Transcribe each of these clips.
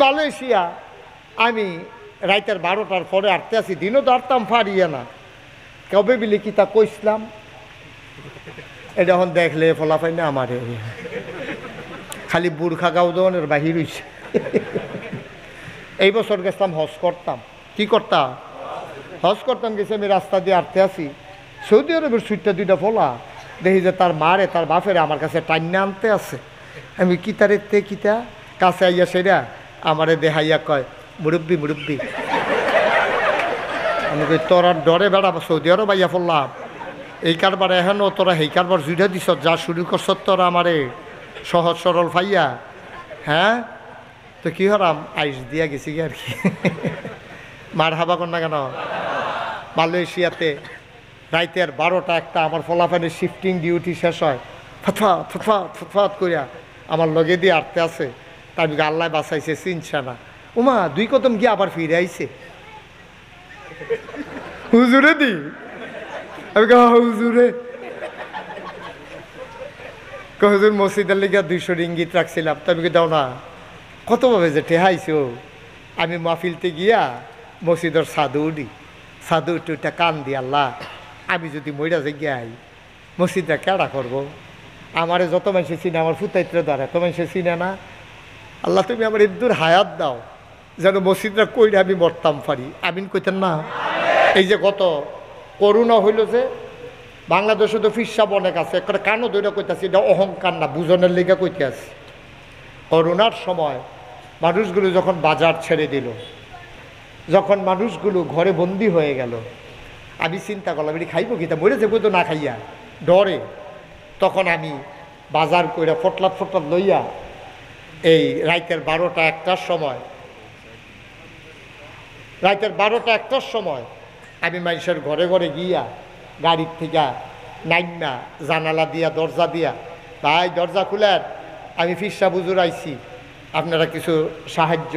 Malaysia আমি রাইতের 12টার পরে আটতে আসি, দিনও তো আটতাম ফারিয়ে না, কবে বিলি কি তা কইসলাম, এটা এখন দেখলে ফলাফাই না আমার খালি বুর্খা গাও দনের বাহির হইছে। এই বছর গেছিলাম হজ করতাম, কি করতাম, হজ করতাম, গেছি আমি রাস্তা দিয়ে আটতে আসি, সৌদি আরবের সুইটটা 2টা ফলা দেখি যে তার মারে তার বাপেরে আমার কাছে টাইনা আনতে আছে। আমি কিতারে তে কিতা কাছে আইয়া সেরা আমারে দেখাইয়া কয় মুরব্বি মুরব্বি। আমি কই তোরা ডরে বেড়া সৌদি আরব আইয়া পড়লাম, এই কারবার এখনও তোরা সেই কারবার জুড়ে দিস, যা শুরু করছ তোরা আমারে সহজ সরল ফাইয়া। হ্যাঁ তো কী হরাম আইস দিয়া গেছি কি আর কি। মার হাবা কর না কেন। মালয়েশিয়াতে রাইতের 12টা 1টা আমার ফলাফানের শিফটিং ডিউটি শেষ হয়, ফতফাত ফতফাত ফতফাত করিয়া আমার লগে দিয়ে আটতে আছে। তার আল্লাহ বাঁচাইছে, চিনছে না। উমা 2 কদম গিয়ে আবার ফিরে আইছে, হুজুরে দি। আমি হুজুরে হুজুর মসজিদের লিগা 200 রিঙ্গিত রাখছিলাম, তবে দাও না, কতভাবে যে ঠেহাইছো। আমি মাহফিলতে গিয়া মসজিদের সাধু উঠি, সাধু উঠে কান দি, আল্লাহ আমি যদি মইরা যে গিয়াই মসজিদটা কেডা করবো, আমারে যত মানুষে চিনে, আমার ফুতাইত্রে ধরে এত মানুষে চিনে না, আল্লাহ তুমি আমার ইদ্দুর হায়াত দাও যেন মসজিদটা কইরা আমি মরতাম পারি। আমিন কইতেন না। এই যে গত করোনা হইল যে বাংলাদেশে তো ফিরসাব অনেক আছে, একটা কানও দইরা কইতাছি, এটা অহংকার না, বুঝনের লেগে কইতে আছি। করোনার সময় মানুষগুলো যখন বাজার ছেড়ে দিল, যখন মানুষগুলো ঘরে বন্দি হয়ে গেল, আমি চিন্তা করলাম এটি খাইব কি, তা মরে যাবো তো না খাইয়া ডরে। তখন আমি বাজার কইরা ফটলাত ফটলাত লইয়া এই রাইতের 12টা 1টার সময়, রাইতের 12টা 1টার সময় আমি মানুষের ঘরে ঘরে গিয়া গাড়ির থেকে নাইমা জানালা দিয়া দরজা দিয়া, ভাই দরজা খুলেন, আমি ফিরসা বুজুর আইছি, আপনারা কিছু সাহায্য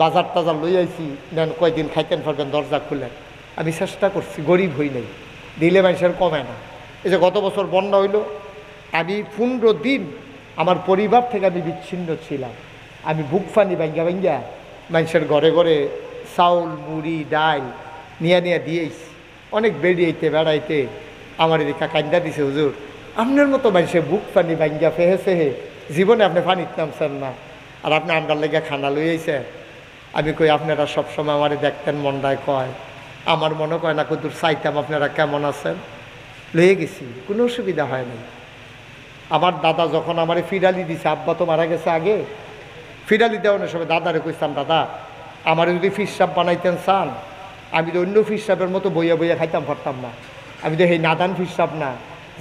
বাজার টাজার লই আইছি, নেন কয়দিন খাইতেন পারবেন, দরজা খুলেন। আমি চেষ্টা করছি, গরিব হই নাই, দিলে মানুষের কমে না। এই যে গত বছর বন্যা হইল, আমি 15 দিন আমার পরিবার থেকে আমি বিচ্ছিন্ন ছিলাম। আমি বুক ফানি ভাঙ্গা ভাঙ্গা মানুষের ঘরে ঘরে চাউল মুড়ি ডাল নিয়ে নিয়ে দিয়েছি। অনেক বেরিয়েতে বেড়াইতে আমার এদিকে কান্দা দিছে, হুজুর আপনার মতো মানুষের বুক ফানি ভাঙ্গা ফেহে ফেহে জীবনে আপনি ফানিত নামছেন না, আর আপনি আমরার লেগে খানা লইয়াছে। আমি কই আপনারা সবসময় আমারে দেখতেন, মনটায় কয়, আমার মনে কয় না কদূর চাইতাম আপনারা কেমন আছেন, লয়ে গেছি, কোনো অসুবিধা হয় নাই। আমার দাদা যখন আমারে ফিরালি দিছে, আব্বা তো মারা গেছে আগে, ফিরালি দেওয়ানোর সময় দাদারে কইতাম, দাদা আমার যদি ফিরসাপ বানাইতেন চান, আমি তো অন্য ফিরসাপের মতো বইয়া বইয়া খাইতাম পারতাম না। আমি তো সেই নাদান ফিরসাপ না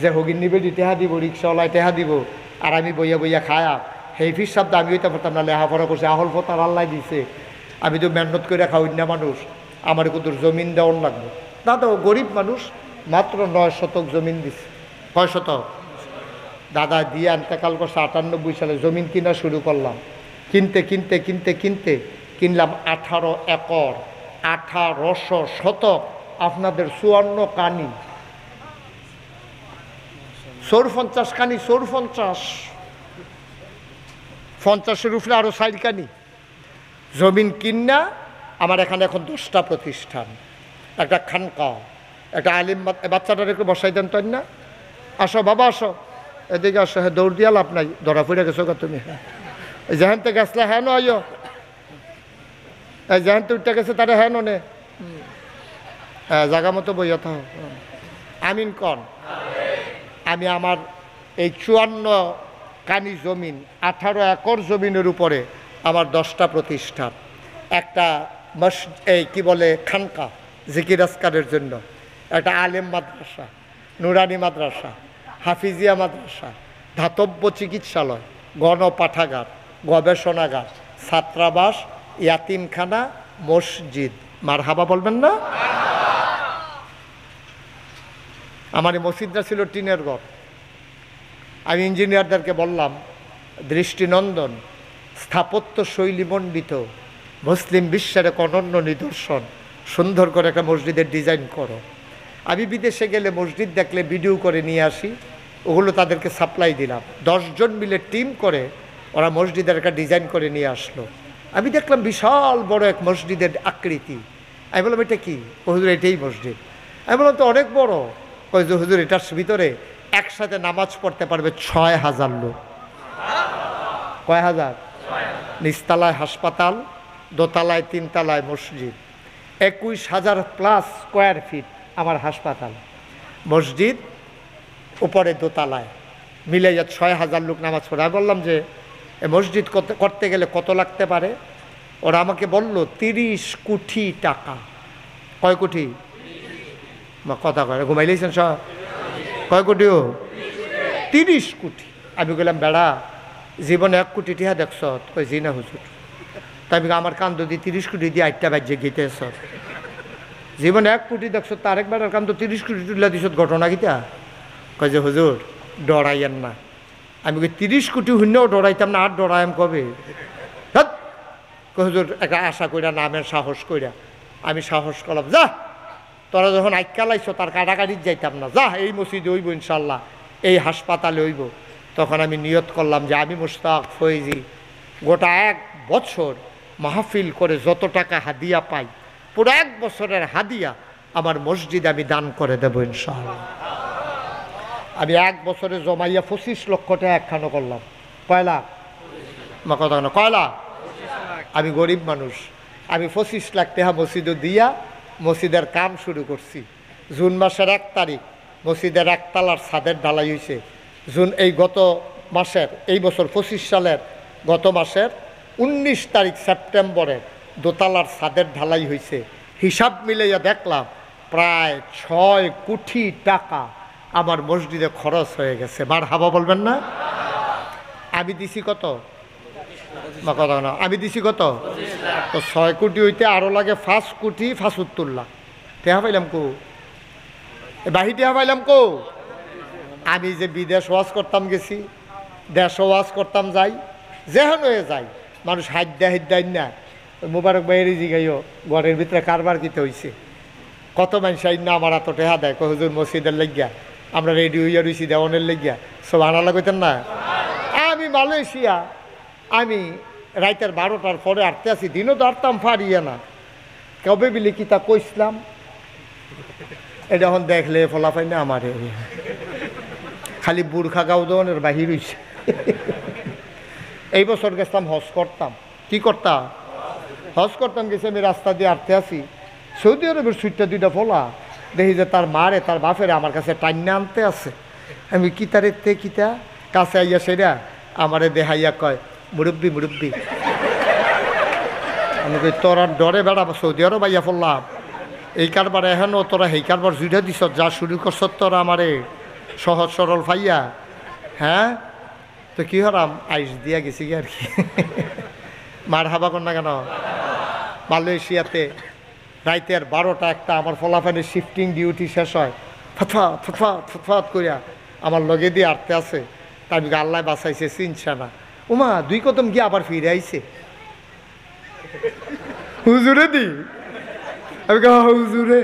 যে হগির নিবেদি টেহা দিব, রিক্সাওয়ালায় টেহা দিব, আর আমি বইয়া বইয়া খায়া, সেই ফিরসাপটা আমি হইতে পারতাম না। লেখাপড়া করছে, আহল ফতার আল্লাহ দিছে, আমি তো মেহনত করে খাওয়াই না মানুষ, আমার কত জমিন দেওয়ার লাগবে। দাদাও গরিব মানুষ, মাত্র 9 শতক জমিন দিছে। 6 শতক দাদা দিয়ে আনতেকাল করছে। 98 সালে জমিন কিনা শুরু করলাম, কিনতে কিনতে কিনতে কিনতে কিনলাম 18 একর, 1800 শতক, আপনাদের 54 কানি, 54 কানি, 50 উপরে আরো 4 কানি জমিন কিনা আমার এখানে এখন 10টা প্রতিষ্ঠান, একটা খানকা, একটা আলিম। বাচ্চাটার একটু বসাই দেন তাই না, আসো বাবা আসো, এদিকে আসো। হ্যাঁ দৌড় দিয়া লাভ নাই, ধরা পড়ে গেছো গা তুমি। যেহেন থেকে আসলে হ্যাঁ নো আইও, যেহেন তো উঠতে গেছে তারা হ্যাঁ নে, হ্যাঁ জায়গা মতো বইয়া থাও। আমিন কন। আমি আমার এই 54 কানি জমিন, 18 একর জমিনের উপরে আমার 10টা প্রতিষ্ঠান, একটা এই কি বলে খানকা জিকির আজকারের জন্য, একটা আলেম মাদ্রাসা, নুরানি মাদ্রাসা, হাফিজিয়া মাদ্রাসা, ধাতব্য চিকিৎসালয়, গণপাঠাগার, গবেষণাগার, ছাত্রাবাস, ইয়াতিমখানা, মসজিদ। মারহাবা বলবেন না? আমার এই মসজিদটা ছিল টিনের ঘর। আমি ইঞ্জিনিয়ারদেরকে বললাম, দৃষ্টিনন্দন, স্থাপত্য শৈলীমণ্ডিত, মুসলিম বিশ্বের এক অনন্য নিদর্শন, সুন্দর করে একটা মসজিদের ডিজাইন করো। আমি বিদেশে গেলে মসজিদ দেখলে ভিডিও করে নিয়ে আসি, ওগুলো তাদেরকে সাপ্লাই দিলাম। 10 জন মিলে টিম করে ওরা মসজিদের একটা ডিজাইন করে নিয়ে আসলো। আমি দেখলাম বিশাল বড় এক মসজিদের আকৃতি। আমি বললাম এটা কি? হুজুর এটাই মসজিদ। আমি বললাম তো অনেক বড়। কই যে হুজুর এটার ভিতরে একসাথে নামাজ পড়তে পারবে ৬,০০০ লোক। কয় হাজার? নিচতলায় হাসপাতাল, দোতলায় ৩ তলায় মসজিদ, ২১,০০০ প্লাস স্কোয়ার ফিট আমার হাসপাতাল, মসজিদ উপরে দোতলায়, মিলাইয়া ৬,০০০ লোক নামাজ পড়ে। আমি বললাম যে এ মসজিদ করতে গেলে কত লাগতে পারে? ওরা আমাকে বলল ৩০ কোটি টাকা। কয় কোটি? কথা কয় ঘুমাইলেছেন সব? কয় কোটিও? ৩০ কোটি। আমি বললাম বেড়া জীবনে ১ কোটি টিহা দেখছ? কই জি না হুজুর। তাই আমার কান্দ দিয়ে ৩০ কোটি দিয়ে ৮টা বাজ্যে গীতেছ। জীবনে ১ কোটি দেখছ, তার একবার কান্দ ৩০ কোটি তুলে দিস, ঘটনা কিতা? কয় যে হুজুর ডরাইয়েন না। আমি ৩০ কোটি শূন্যও ডরাইতাম না, আর ডরাইম কবে? হুজুর একটা আশা কইরা নামের সাহস কইরা আমি সাহস করলাম, যা তোরা যখন আইকা লাইছ তার কাটাকাটির যাইতাম না, যা এই মসজিদে হইব ইনশাল্লাহ, এই হাসপাতালে হইব। তখন আমি নিয়ত করলাম যে আমি মুশতাক ফয়েজি গোটা ১ বছর মাহফিল করে যত টাকা হাদিয়া পাই, পুরো ১ বছরের হাদিয়া আমার মসজিদে আমি দান করে দেবো ইনশাআল্লাহ। আমি ১ বছরে জমাইয়া ২৫ লক্ষ টাকা একখানো করলাম। কয় লাখ? মা কথা না, কয় লাখ? আমি গরিব মানুষ, আমি ২৫ লাখ টাকা মসজিদে দিয়া মসজিদের কাম শুরু করছি। জুন মাসের ১ তারিখ মসজিদের ১ তলার ছাদের ঢালাই হয়েছে। এই গত মাসের, এই বছর ২৫ সালের গত মাসের ১৯ তারিখ সেপ্টেম্বরে দোতলার ছাদের ঢালাই হয়েছে। হিসাব মিলাইয়া দেখলাম প্রায় ৬ কোটি টাকা আমার মসজিদে খরচ হয়ে গেছে। মারহাবা বলবেন না? আমি দিছি কত? কথা না, আমি দিছি কত? তো ৬ কোটি হইতে আরও লাগে ৫ কোটি ৭৫ লাখ। টেহা পাইলাম কো? বাহি টেহা পাইলাম কো? আমি যে বিদেশ ওয়াজ করতাম গেছি, দেশ ওয়াজ করতাম যাই, যেহেন হয়ে যাই, মানুষ হাইদ্যাই না মুবারক বাইরে জিগাইও ঘরের ভিতরে কারবার কিতে হয়েছে। কত মানুষ আইন না আমার এত টেহা দেয়, হুজুর মসজিদের লেগিয়া আমরা রেডি হইয়া রয়েছি দেওয়ানের লেগিয়া, সব আনালা কইতেন না। আমি মালয়েশিয়া, আমি রাইতের ১২টার পরে আটতে আসি, দিনও তো আটতাম ফারিয়া না। কবে বিলি কি তা কইসলাম, এটা এখন দেখলে ফলাফাই না আমার খালি বুর্খা গাও দনের বাহির হইছে। এই বছর গেছিলাম হজ করতাম। কি করতাম? হজ করতাম। গেছি আমি রাস্তা দিয়ে আটতে আসি, সৌদি আরবের সুইটটা 2টা ফোলা দেখি যে তার মারে তার বাপেরে আমার কাছে টাইনা আনতে আছে। আমি কিতারে তে কিতা কাছে আইয়া সেরা আমারে দেহাইয়া কয় মুরব্বি মুরব্বি। আমি কই তোরা ডরে বেড়া সৌদি আরব আইয়া পড়লাম, এই কারবার এহেন তোরা সেই কারবার জুড়ে দিস, যা শুরু করছ তোরা আমারে সহজ সরল ফাইয়া। হ্যাঁ তো কি হরাম আইস দিয়া গেছি কি আর কি। মার হাবা কর না কেন? মালয়েশিয়াতে রাইতের 12টা 1টা আমার ফলাফলের শিফটিং ডিউটি শেষ হয়, ফতফাত ফতফাত ফতফাত করিয়া আমার লগে দিয়ে আটতে আছে। তাই আল্লাহ বাঁচাইছে, চিনছে না। ওমা 2 কদম গিয়ে আবার ফিরে আইছে। হুজুরে দি আমি হুজুরে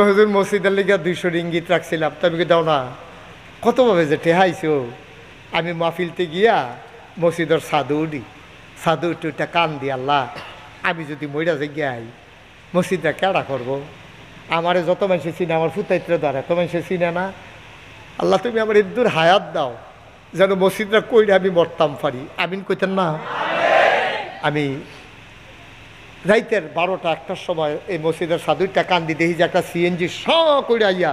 হুজুর মসজিদের লেগে 200 রিঙ্গিত রাখছিলাম। তবে কি দাও না, কতভাবে যে ঠেহাইছো। আমি মাহফিলতে গিয়া মসজিদের সাধু উঠি, সাধু উঠে উঠে কান দি, আল্লাহ আমি যদি মইরা যে গিয়াই মসজিদটা কেডা করবো? আমারে যত মানুষে চিনে, আমার ফুতাইত্রে ধরে এত মানুষে চিনে না। আল্লাহ তুমি আমার ইদ্দুর হায়াত দাও যেন মসজিদটা কইরে আমি মরতাম পারি। আমিন কইতেন না? আমি রাইতের 12টা 1টার সময় এই মসজিদের সাধুরটা কান্দি দেখি যে একটা সিএনজি স করে আইয়া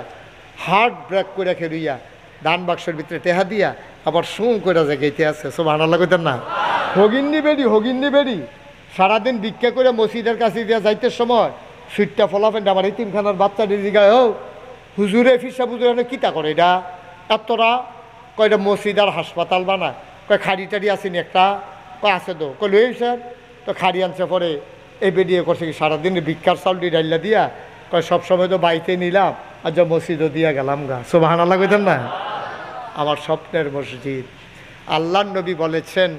হার্ট ব্রেক করে খেলুইয়া দান বাক্সের ভিতরে টেহা দিয়া আবার সুঁ করে যে গেইতে আছে। সব আনাল্লা কইতেন না? হগিন্নি বেড়ি সারাদিন ভিক্ষা করে মসজিদের কাছে দিয়া যাইতে সময় সুইটটা ফলাফেন আমার এই 3খানার বাচ্চা দিদিগায় ও হুজুরে ফিসা হুজুরে কিতা করে এটা এতরা? কয়টা মসজিদ আর হাসপাতাল বানায়। কয় খাড়ি টাড়ি আসেনি একটা? কয় আছে তো। কয় লই স্যার তো খাড়ি আনছে পরে এই বেরিয়ে করছে কি সারাদিন ভিক্ষার চাউলটি ডাইলা দিয়া। কয় সবসময় তো বাড়িতে নিলাম আর যা মসজিদও দিয়া গেলাম গা। সুবহানাল্লাহ কইতেন না? আমার স্বপ্নের মসজিদ। আল্লাহর নবী বলেছেন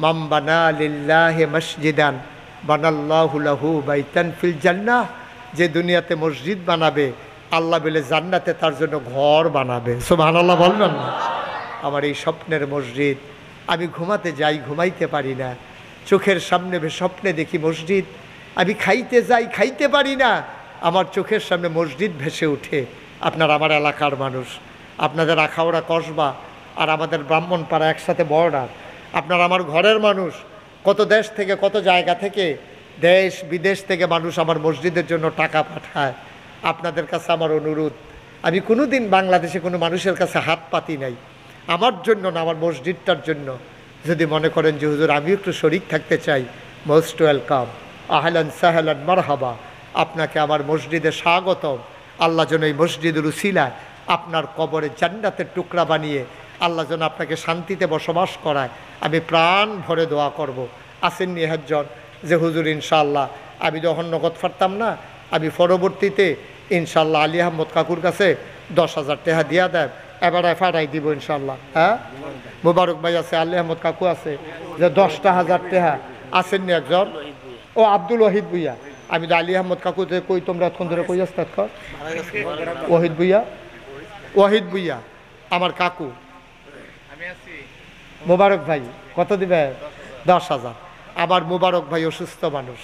মাম বানা লিল্লাহি মসজিদান বানাল্লাহু লাহু বাইতান ফিল জান্নাহ। যে দুনিয়াতে মসজিদ বানাবে আল্লাহ বলে জান্নাতে তার জন্য ঘর বানাবে। সুবহানাল্লাহ বলবেন না? আমার এই স্বপ্নের মসজিদ আমি ঘুমাতে যাই, ঘুমাইতে পারি না, চোখের সামনে স্বপ্নে দেখি মসজিদ, আমি খাইতে যাই, খাইতে পারি না, আমার চোখের সামনে মসজিদ ভেসে ওঠে। আপনার আমার এলাকার মানুষ, আপনাদের আখাউড়া কসবা আর আমাদের ব্রাহ্মণপাড়া একসাথে বর্ডার, আপনার আমার ঘরের মানুষ, কত দেশ থেকে কত জায়গা থেকে, দেশ বিদেশ থেকে মানুষ আমার মসজিদের জন্য টাকা পাঠায়। আপনাদের কাছে আমার অনুরোধ, আমি কোনো দিন বাংলাদেশে কোনো মানুষের কাছে হাত পাতি নাই, আমার জন্য না, আমার মসজিদটার জন্য। যদি মনে করেন যে হুজুর আমি একটু শরীক থাকতে চাই, মোস্ট ওয়েলকাম, আহলান সাহলান মারহাবা, আপনাকে আমার মসজিদে স্বাগতম। আল্লাহ যেন এই মসজিদের উসিলায় আপনার কবরে জান্নাতের টুকরা বানিয়ে আল্লাহ যেন আপনাকে শান্তিতে বসবাস করায়, আমি প্রাণ ভরে দোয়া করব। আসেননি একজন যে হুজুর ইনশাআল্লাহ আমি যখন নগদ ফারতাম না, আমি পরবর্তীতে ইনশাআল্লাহ আলী আহমদ কাকুর কাছে 10,000 টাকা দিয়া দেন, এবারে ফাড়াই দিব ইনশাআল্লাহ। হ্যাঁ, মুবারক ভাই আছে, আলী আহমদ কাকু আছে, যে 10,000 টাকা। আসেননি একজন, ও আব্দুল ওয়াহিদ ভুইয়া, আমি তো আলী আহমদ কাকুতে কই, তোমরা এতক্ষণ ধরে কই আসতে ওয়াহিদ ভুইয়া, ওয়াহিদ ভুইয়া আমার কাকু, মুবারক ভাই কত দিবে? 10,000। আমার মুবারক ভাই অসুস্থ মানুষ,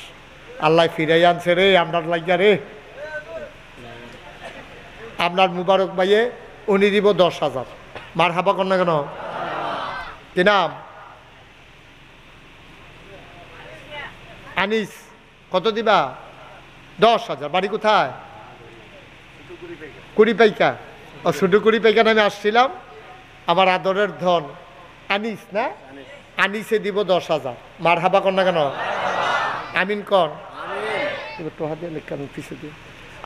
আল্লাহ ফিরাই আনছে রে আপনার লাগিয়া রে, আপনার মুবারক ভাইয়ে উনি দিব 10,000। মার হাবা কর না কেন? কি নাম? আনিস। কত দিবা? 10,000। বাড়ি কোথায়? কুড়িপাইকা। ও ছোটো কুড়িপাইকা নামে আসছিলাম। আমার আদরের ধন আনিস না, আনিসে দিব 10,000। মার হাবা কর না কেন? আমিন কন। পিছিয়ে দিয়ে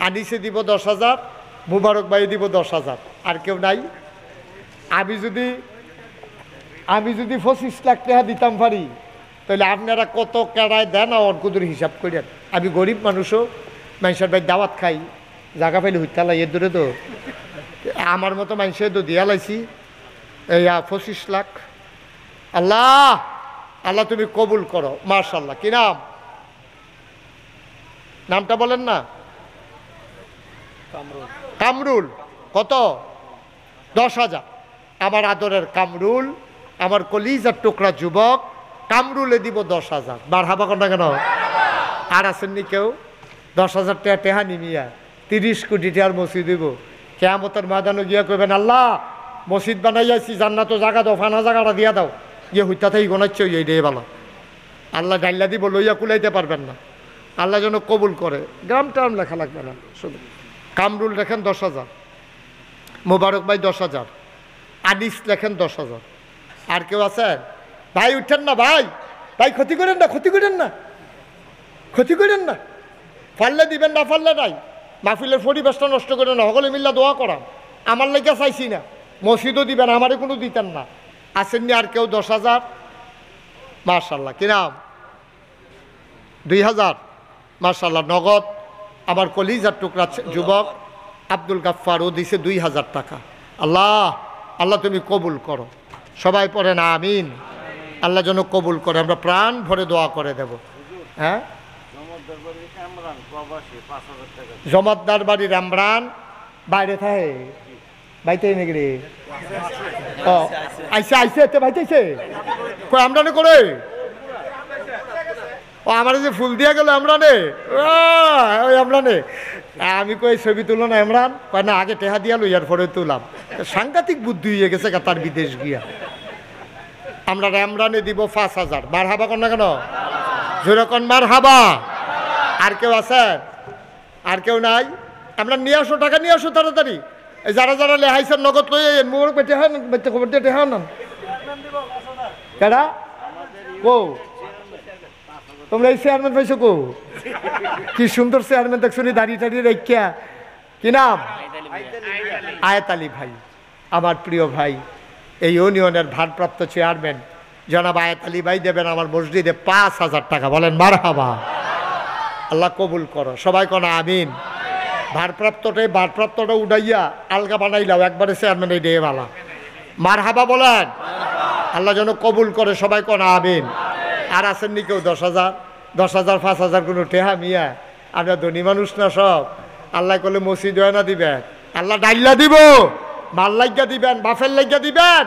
আনিসে দিব 10,000, মুবারক ভাই দিব 10,000। আর কেউ নাই? আমি যদি 25 লাখ টাকা দিতাম পারি, তাহলে আপনারা কত কেড়ায় দেন অর্কুদুর হিসাব করেন। আমি গরিব মানুষও, মানুষের ভাই দাওয়াত খাই, জায়গা পাইলে হুইতালাই এর দূরে তো আমার মতো মানুষের তো দিয়া লাইছি এই 25 লাখ। আল্লাহ আল্লাহ তুমি কবুল করো, মাশাআল্লাহ। কি নাম? নামটা বলেন না। কামরুল। কত? 10,000। আমার আদরের কামরুল, আমার কলিজার টুকরা যুবক কামরুলে দিব 10,000। মারহাবা কর না কেন? আর আসেননি কেউ? 10,000 টাকা টেহা নিমিয়া 30 কোটি টাকার মসজিদ দিব। কেয়ামতের ময়দানে গিয়া কইবেন, আল্লাহ মসজিদ বানাইয়াছি, জান্নাত জায়গা দাও, ফানা জায়গাটা দিয়া দাও। গিয়ে হইতা থেকে গোনাচ্ছে এই ডে বালা, আল্লাহ ডাইলা দিব, লইয়া কুলাইতে পারবেন না। আল্লাহ যেন কবুল করে। গ্রাম টার্ম লেখা লাগবে না, শুধু কামরুল লেখেন 10,000, মোবারক ভাই 10,000, আনিস লেখেন 10,000। আর কেউ আছেন? ভাই উঠেন না, ভাই ভাই ক্ষতি করেন না, ক্ষতি করেন না, ক্ষতি করেন না। ফাললে দিবেন, না ফাললে নাই। মাহফিলের পরিবেশটা নষ্ট করেন না, সকলে মিল্লা দোয়া করান। আমার লেগে চাইছি না, মসজিদও দিবেন, আমারে কোনো দিতেন না। আসেননি আর কেউ? 10,000। মাশাআল্লাহ। কি নাম? 2,000। মাশাআল্লাহ। নগদ আমার কলিজার টুকরা যুবক আব্দুল গাফফার, ও দিছে 2,000 টাকা। আল্লাহ আল্লাহ তুমি কবুল করো। সবাই পড়েন আমিন। আল্লাহ যেন কবুল করে, আমরা প্রাণ ভরে দোয়া করে দেব। হ্যাঁ, জমাদ্দার বাড়ি রামরান বাইরে থাকে, বাইতে নাকি রে? ও আইসে আইসে এতে বাইতেছে কই আমরানে করে? ও আমার যে ফুল দিয়া গেল আমরানে, ওই আমরানে। আমি কই ছবি তুলো না ইমরান? কয় না, আগে টেহা দিয়া লইয়ার পরে তুলাম। সাংঘাতিক বুদ্ধি হয়ে গেছে তার বিদেশ গিয়া। আমরা ইমরানে দিব 5,000। মার হাবা কর না কেন? যেরকম মার হাবা। আর কেউ আছেন? আর কেউ নাই? আমরা নিয়ে আসো, টাকা নিয়ে আসো তাড়াতাড়ি। যারা যারা লেহাইছেন নগদ লই মোর বেটে হয়, বেটে খবর দিয়ে টেহা না কেডা কো? তোমরা এই চেয়ারম্যান পাইছো কো? কি সুন্দর চেয়ারম্যান দেখছো নি, দাঁড়িয়ে টাড়িয়ে রেখা। কি নাম? আয়াত আলী ভাই, আমার প্রিয় ভাই। এই ইউনিয়নের ভারপ্রাপ্ত চেয়ারম্যান জনাব আয়াত আলী ভাই দেবেন আমার মসজিদে 5,000 টাকা। বলেন মারহাবা। আল্লাহ কবুল করো, সবাই কোন আমিন। ভারপ্রাপ্তটা উঠাইয়া আলগা বানাইলাও, একবারে চেয়ারম্যান এই ডে বালা। মারহাবা বলেন। আল্লাহ যেন কবুল করে, সবাই কোন আমিন। আর আসেননি কেউ? 10,000, 10,000, 5,000 কোনো টেহা মিয়া? আমরা ধনী মানুষ না সব। আল্লাহ করলে মসজিদ হয় না দিবেন, আল্লাহ ডাইল্লা দিব, মাল লাগিয়া দিবেন, বাফের লাগিয়া দিবেন।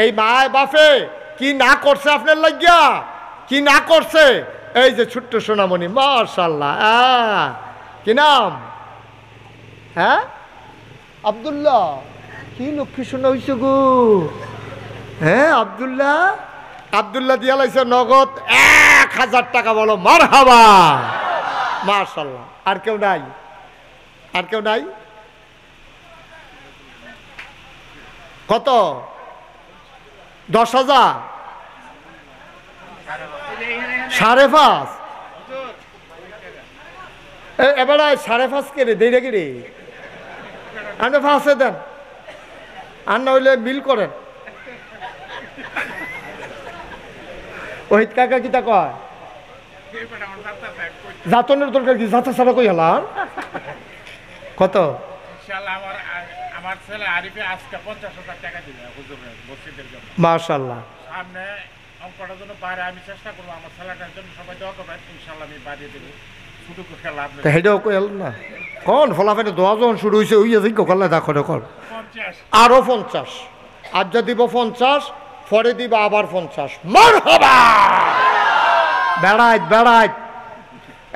এই মায় বাফে কি না করছে আপনার লাগিয়া, কি না করছে। এই যে ছোট্ট সোনামণি, মাশাআল্লাহ। কি নাম? হ্যাঁ, আব্দুল্লাহ। কি লক্ষ্মী সোনা হইছে গো। হ্যাঁ, আব্দুল্লাহ। আব্দুল্লাহ দিয়া লাইছে নগদ 1000 টাকা। বলো মারহাবা, মাশাআল্লাহ। আর কেউ নাই? আর কেউ নাই? কত? 10,000? 5.5? এবার 5.5 কে রে দেই রে? আপনি 5 দেন, আর না হইলে বিল করেন। ওহিত কাকা কিতা কয়? জাতনের দরকার কি? জাতা ছাড়া কই হলাম। কত? আমার ছেলে আরিফে আজকে 50,000 টাকা দিবে হুজুরের মসজিদের জন্য। মাশাআল্লাহ। সামনে অঙ্কটার জন্য বাইরে আমি চেষ্টা করবো, আমার ছেলেটার জন্য সবাই দোয়া করবেন, ইনশাআল্লাহ আমি বাড়িয়ে দেবো। শুধু করে লাভ নেই। হেডেও কই হল না কোন ফলাফলে দোয়া যখন শুরু হয়েছে ওই যে কলে দেখো কর 50 আরো 50। আজ যা দিব 50, পরে দিব আবার 50। মারহাবা। বেড়াইত বেড়াইত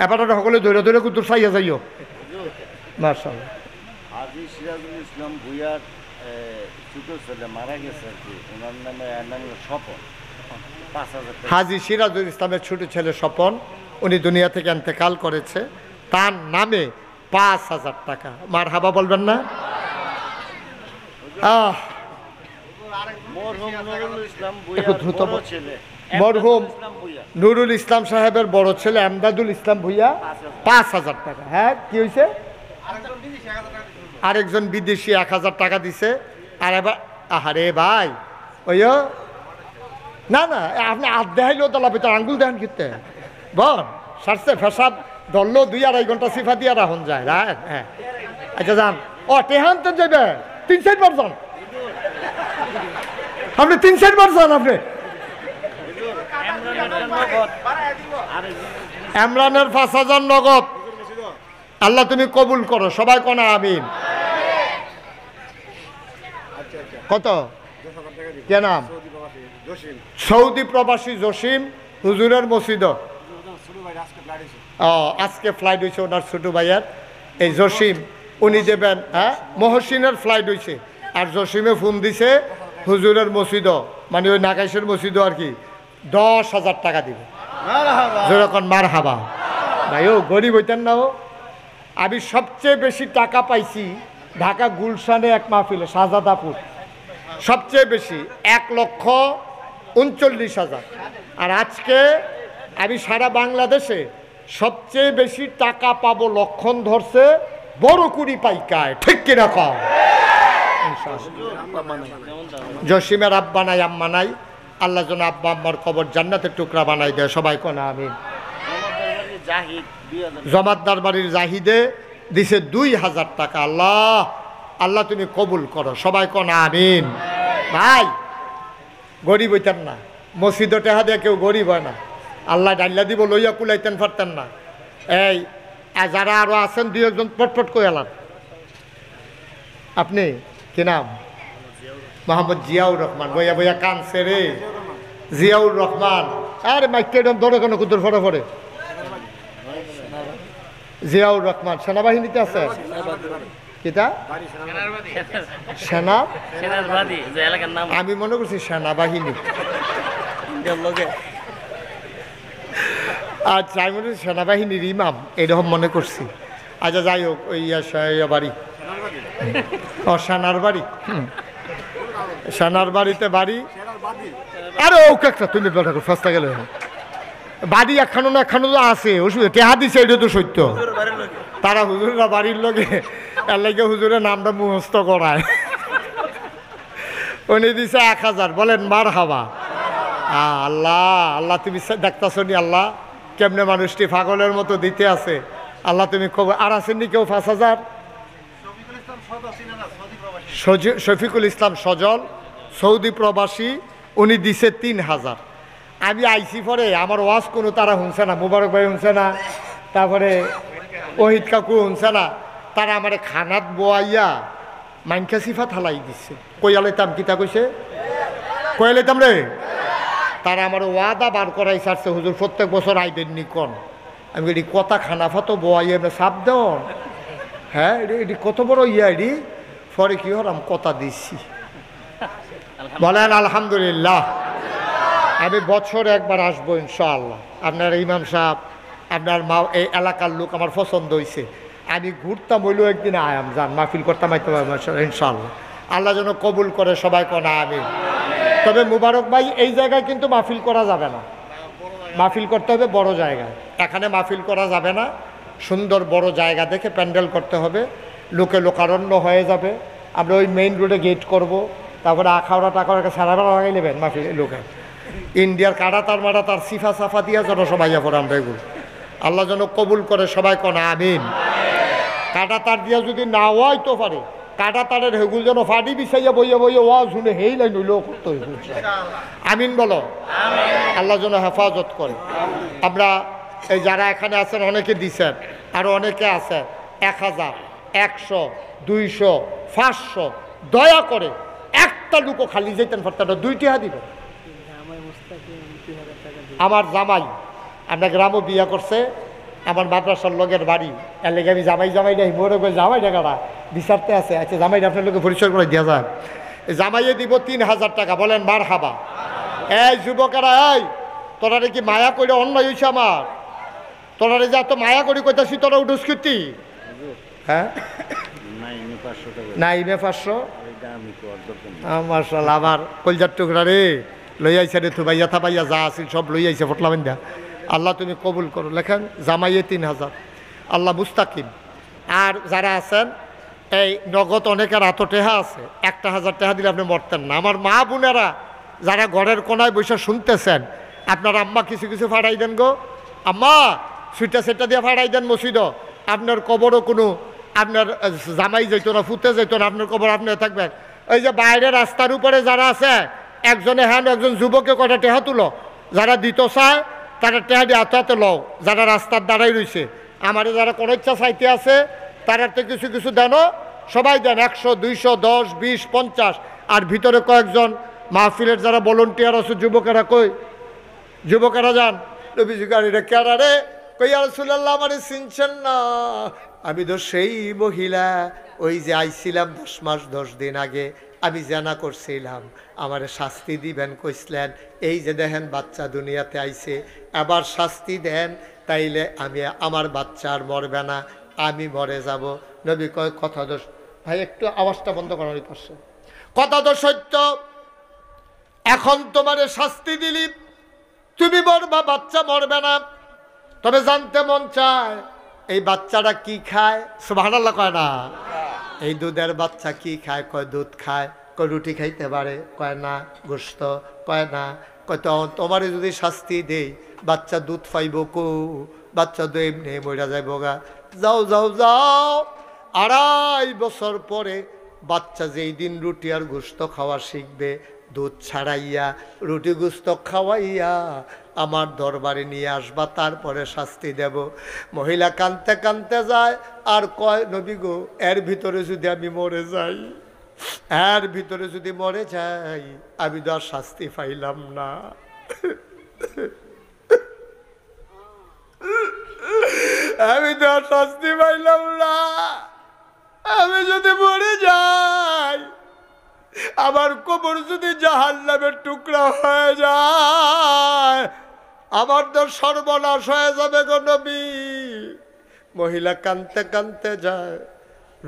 এবার সকলে ধরে ধরে কুতুর চাইয়া যাইও। মাশাআল্লাহ। হাজী সিরাজুল ইসলাম ভুইয়ার ছোট ছেলে মারা গেছে আর কি, ওনার নামে স্বপন 5,000 টাকা। হাজী সিরাজুল ইসলামের ছোট ছেলে স্বপন, উনি দুনিয়া থেকে ইন্তেকাল করেছে, তার নামে 5,000 টাকা। মারহাবা বলবেন না? মরহুম নুরুল ইসলাম ভুইয়ার বড় ছেলে, মরহুম ইসলাম ভুইয়া নুরুল ইসলাম সাহেবের বড় ছেলে এমদাদুল ইসলাম ভুইয়া 5,000 টাকা। হ্যাঁ, কি হয়েছে? আরেকজন বিদেশি 1,000 টাকা দিছে। আর এবার আহারে ভাই ওইও না না, আপনি হাত দেখাইলেও তো লাভ, আঙ্গুল দেখান খেতে বল সারছে ফেসাদ ধরলো 2-2.5 ঘন্টা সিফা দিয়ে রাখুন যায়। হ্যাঁ, আচ্ছা যান। ও টেহান তো যাবে 3-4 বার যান, আপনি 3-4 বার যান। আপনি ইমরানের 5,000 নগদ। আল্লাহ তুমি কবুল করো, সবাই কোনা আমিন। কত? কে নাম? সৌদি প্রবাসী জসিম, হুজুরের মসজিদ। আজকে ফ্লাইট হয়েছে ওনার ছোট ভাইয়ার, এই জসিম উনি দেবেন। হ্যাঁ, মহসিনের ফ্লাইট হয়েছে, আর জসিমে ফোন দিছে হুজুরের মসজিদ, মানে ওই নাকাইশের মসজিদ আর কি, 10,000 টাকা দিবে। যেরকম মারহাবা। ভাই ও গরিব হইতেন না। ও আমি সবচেয়ে বেশি টাকা পাইছি ঢাকা গুলশানে এক মাহফিলে, শাহজাদাপুর, সবচেয়ে বেশি 1,39,000। আর আজকে আমি সারা বাংলাদেশে সবচেয়ে বেশি টাকা পাবো লক্ষণ ধরছে বড় কুড়ি পাইকায়। ঠিক কিনা কম? জসিমের আব্বা নাই আম্মা নাই, আল্লাহ যেন আব্বা আম্মার কবর জান্নাতের টুকরা বানাই দেয়। সবাই কোনা আমিন। জমাদ্দার বাড়ির জাহিদে দিছে 2,000 টাকা। আল্লাহ আল্লাহ তুমি কবুল করো, সবাই কোনা আমিন। ভাই গরিব হইতেন না, মসজিদ টেহা দিয়ে কেউ গরিব হয় না। আল্লাহ ডাল্লা দিব লইয়া কুলাইতেন পারতেন না। এই যারা আরো আছেন 2-1 পটপট করে এলাম। আপনি কি নাম? মোহাম্মদ জিয়াউর রহমান। বইয়া বইয়া কানছে রে। জিয়াউর রহমান। আরে মাইকেডম ধরে কেন কুদুর ফরে ফরে। জিয়াউর রহমান সেনাবাহিনীতে আছে। কিতা সেনা? আমি মনে করছি সেনাবাহিনী। আচ্ছা, আমি মনে করছি সেনাবাহিনীর ইমাম, এরকম মনে করছি। আচ্ছা যাই হোক, ওই বাড়ি, ও সেনার বাড়ি, সেনার বাড়িতে বাড়ি। আরে ওকে একটা তুমি ফার্স্টটা গেলে বাড়ি একখানো না একখানো তো আছে, ওষুধ টেহা দিছে, এটা তো সত্য। তারা হুজুররা বাড়ির লোকে এর লাগে হুজুরের নামটা মুখস্থ করায়। উনি দিছে 1,000। বলেন মারহাবা। আল্লাহ আল্লাহ তুমি দেখতেছ নি আল্লাহ কেমনে মানুষটি পাগলের মতো দিতে আছে। আল্লাহ তুমি খবর। আর আসেননি কেউ 5,000? শফিকুল ইসলাম সজল, সৌদি প্রবাসী, উনি দিছে 3,000। আমি আইসি পরে আমার ওয়াজ কোনো তারা শুনছে না, মুবারক ভাই শুনছে না, তারপরে ওহিদ কাকু শুনছে না। তারা আমার খানাত বোয়াইয়া মাইনকা সিফা থালাই দিচ্ছে। কইয়া লইতাম, কিতা কইছে? কইয়া লইতাম রে। তারা আমার ওয়াদা বার করাই ছাড়ছে, হুজুর প্রত্যেক বছর আইবেন নি কোন। আমি এটি কথা খানাফা তো বই এমনি সাপ দেন, হ্যাঁ এটি কত বড় ইয়া এটি। পরে কি হলাম, কথা দিচ্ছি। বলেন আলহামদুলিল্লাহ। আমি বছরে একবার আসবো ইনশাআল্লাহ। আপনার ইমাম সাহেব, আপনার মা, এই এলাকার লোক আমার পছন্দ হয়েছে। আমি ঘুরতাম হইলেও একদিন আয়াম যান, মাহফিল করতাম আইতে ইনশাআল্লাহ। আল্লাহ যেন কবুল করে, সবাই কোনা আমি। তবে মুবারক ভাই, এই জায়গায় কিন্তু মাহফিল করা যাবে না, মাহফিল করতে হবে বড় জায়গায়। এখানে মাহফিল করা যাবে না, সুন্দর বড় জায়গা দেখে প্যান্ডেল করতে হবে, লোকে লোকারণ্য হয়ে যাবে। আমরা ওই মেইন রোডে গেট করব, তারপরে আখাওড়া টাকাওড়াকে সারাবেলা লাগাই নেবেন মাহফিল লোকে। ইন্ডিয়ার কাড়া তার মারা তার সিফা সাফা দিয়া যেন সবাই পড়ে আমরা এগুলো। আল্লাহ যেন কবুল করে, সবাই কোনা আমিন। কাটা তার দিয়া যদি না হইতে পারে, কাটা তারের হেগুল যেন ফাটি বিছাইয়া বইয়া বইয়া ওয়া শুনে হেই নাই নইলেও করতে হইব। আমিন বলো। আল্লাহ যেন হেফাজত করে। আমরা এই যারা এখানে আছেন অনেকে দিছেন, আরও অনেকে আছে 1000, 100, 200, 500, দয়া করে একটা লুকো খালি যেতেন পারতেন, 2 টাকা দিবেন। আমার জামাই আমরা গ্রামও বিয়া করছে, আমার মাদ্রাসার লগের বাড়ি, এর লেগে আমি জামাই নাই মোরে করে জামাই টাকাটা বিচারতে আছে। আচ্ছা জামাইটা আপনার লোকে পরিচয় করে দেওয়া যায়। জামাইয়ে দিব 3000 টাকা, বলেন মার হাবা। এই যুবকেরা, এই তোরা কি মায়া করে অন্যায় হয়েছে আমার? তোরা যে এত মায়া করি কইতাছি, তোরা উঠুস্কৃতি। হ্যাঁ না, ইমে 500 মার্শাল। আমার কলজার টুকরা রে লই আইসা রে, তো ভাইয়া থাপাইয়া যা আছিল সব লই আইসা ফটলাম দা। আল্লাহ তুমি কবুল করো। লেখেন জামাইয়ে 3000, আল্লাহ মুস্তাকিম। আর যারা আছেন এই নগদ, অনেকের এত টেহা আছে, 1000 টাকা দিলে আপনি মরতেন না। আমার মা বোনেরা যারা ঘরের কোনায় বসে শুনতেছেন, আপনার আম্মা কিছু কিছু ফাড়াই দেন গো, আম্মা সুইটা সেটা দিয়ে ফাড়াই দেন মসজিদ। আপনার কবরও কোনো আপনার জামাই যেত না, ফুতে যেত না, আপনার কবর আপনি থাকবেন। ওই যে বাইরে রাস্তার উপরে যারা আছে, একজনে হ্যাঁ একজন যুবকে কটা টেহা তুলো, যারা দিত চায় তারা টেহা দিয়ে হাতে হাতে লও, যারা রাস্তার দাঁড়াই রয়েছে। আমার যারা কোনো ইচ্ছা চাইতে আছে তারা তো কিছু কিছু দেন, সবাই দেন 100, 200, 10, 20, 50। আর ভিতরে কয়েকজন মাহফিলের যারা ভলেন্টিয়ার আছে, যুবকেরা কই, যুবকেরা যান। নবীজি গাড়িটা কেরা রে, কই আর রাসূলুল্লাহ আমারে চিনছেন না? আমি তো সেই মহিলা, ওই যে আইছিলাম 10 মাস 10 দিন আগে, আমি জানা করছিলাম, আমারে শাস্তি দিবেন কইছিলেন। এই যে দেখেন বাচ্চা দুনিয়াতে আইছে, আবার শাস্তি দেন, তাইলে আমি আমার বাচ্চা আর মরবে না, আমি মরে যাব। নবী কয় কথা দোষ। ভাই একটু আওয়াজটা বন্ধ করার পাশে। কথা তো সত্য, এখন তোমারে শাস্তি দিলি, তুমি মরবা, বাচ্চা মরবে না। তবে জানতে মন চায় এই বাচ্চাটা কি খায়? সুবহানাল্লাহ কয় না? এই দুধের বাচ্চা কি খায়? কয় দুধ খায়। কয় রুটি খাইতে পারে? কয় না। গোশত? কয় না। কয় তো তোমারে যদি শাস্তি দেই, বাচ্চা দুধ পাইব কো? বাচ্চা তো এমনি মইরা যাইব গা। যাও যাও যাও, 2.5 বছর পরে বাচ্চা যেই দিন রুটি আর গোশত খাওয়া শিখবে, দুধ ছাড়াইয়া রুটি গোশত খাওয়াইয়া আমার দরবারে নিয়ে আসবা, তারপরে শাস্তি দেব। মহিলা কানতে কানতে যায় আর কয়, নবী গো, এর ভিতরে যদি আমি মরে যাই, এর ভিতরে যদি মরে যাই, আমি তো আর শাস্তি পাইলাম না। আমি তো আর শাস্তি পাইলাম না। আমি যদি মরে যাই, আমার কবর যদি জাহান্নামের টুকরা হয়ে যায়, আমার তো সর্বনাশ হয়ে যাবে গো নবী। মহিলা কানতে কানতে যায়,